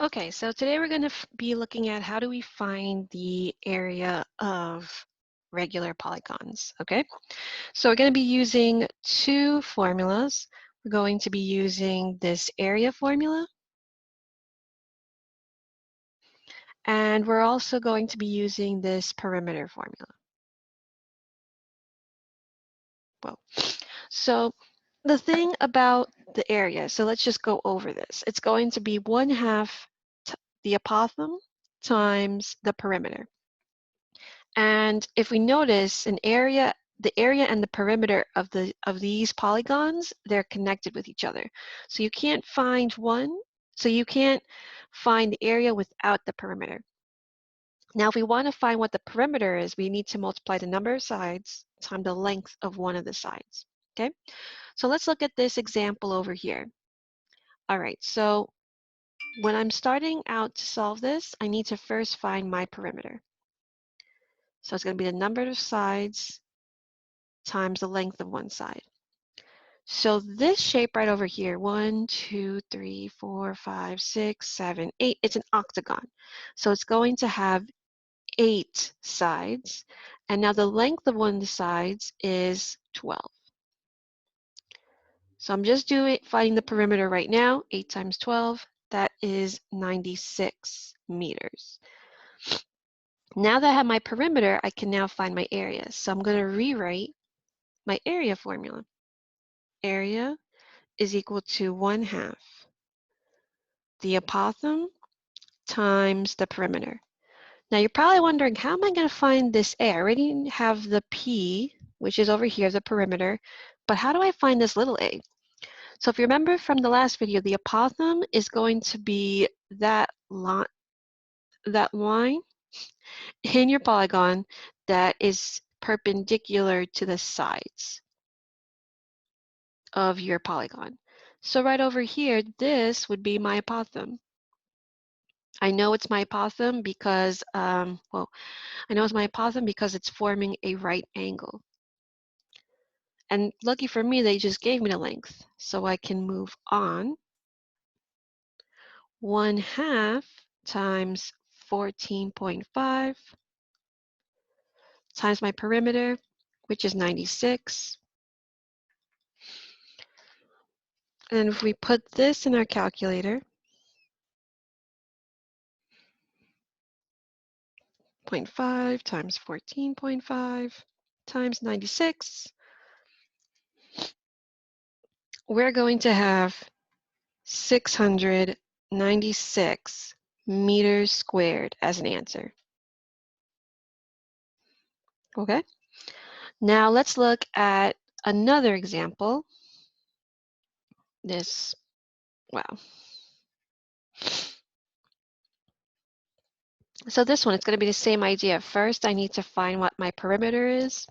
Okay, so today we're going to be looking at how do we find the area of regular polygons, okay? So we're going to be using two formulas. We're going to be using this area formula, and we're also going to be using this perimeter formula. Well, so the thing about the area, so let's just go over this. It's going to be 1/2 the apothem times the perimeter. And if we notice the area and the perimeter of these polygons, they're connected with each other. So you can't find the area without the perimeter. Now, if we want to find what the perimeter is, we need to multiply the number of sides times the length of one of the sides. Okay? So let's look at this example over here. All right, so when I'm starting out to solve this, I need to first find my perimeter. So it's going to be the number of sides times the length of one side. So this shape right over here, 1, 2, 3, 4, 5, 6, 7, 8, it's an octagon. So it's going to have 8 sides. And now the length of one of the sides is 12. So I'm just finding the perimeter right now, 8 times 12, that is 96 meters. Now that I have my perimeter, I can now find my area. So I'm going to rewrite my area formula. Area is equal to 1/2 the apothem times the perimeter. Now you're probably wondering, how am I going to find this A? I already have the P, which is over here, the perimeter, but how do I find this little a? So if you remember from the last video, the apothem is going to be that line in your polygon that is perpendicular to the sides of your polygon. So right over here, this would be my apothem. I know it's my apothem because, I know it's my apothem because it's forming a right angle. And lucky for me, they just gave me the length. So I can move on. 1/2 times 14.5 times my perimeter, which is 96. And if we put this in our calculator, 0.5 times 14.5 times 96, we're going to have 696 meters squared as an answer. Okay, now let's look at another example. So this one, it's going to be the same idea. First, I need to find what my perimeter is,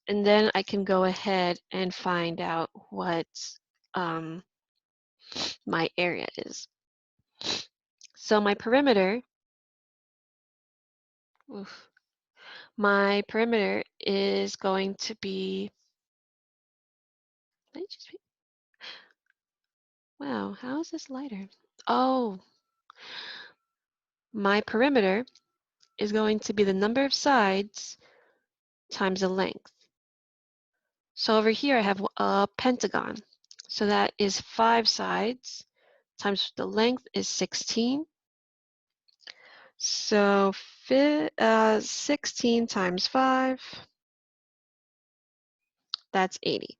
and then I can go ahead and find out what my area is. So my perimeter is going to be, wow, how is this lighter? Oh, my perimeter is going to be the number of sides times the length. So over here I have a pentagon. So that is 5 sides times the length is 16. So 16 times 5, that's 80.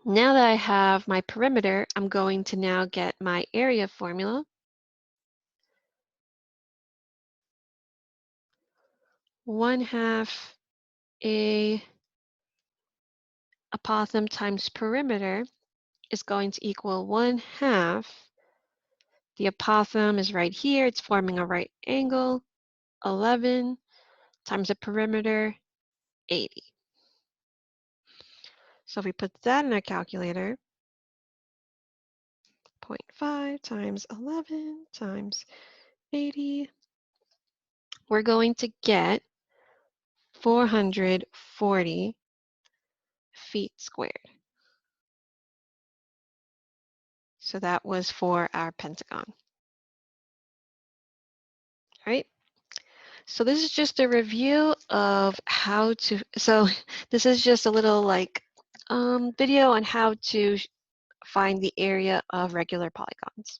Now that I have my perimeter, I'm going to now get my area formula. 1/2 a apothem times perimeter is going to equal 1/2. The apothem is right here. It's forming a right angle. 11 times the perimeter, 80. So if we put that in our calculator, 0.5 times 11 times 80, we're going to get 440 feet squared. So that was for our pentagon. All right. So this is just a review of how to, so this is just a little like video on how to find the area of regular polygons.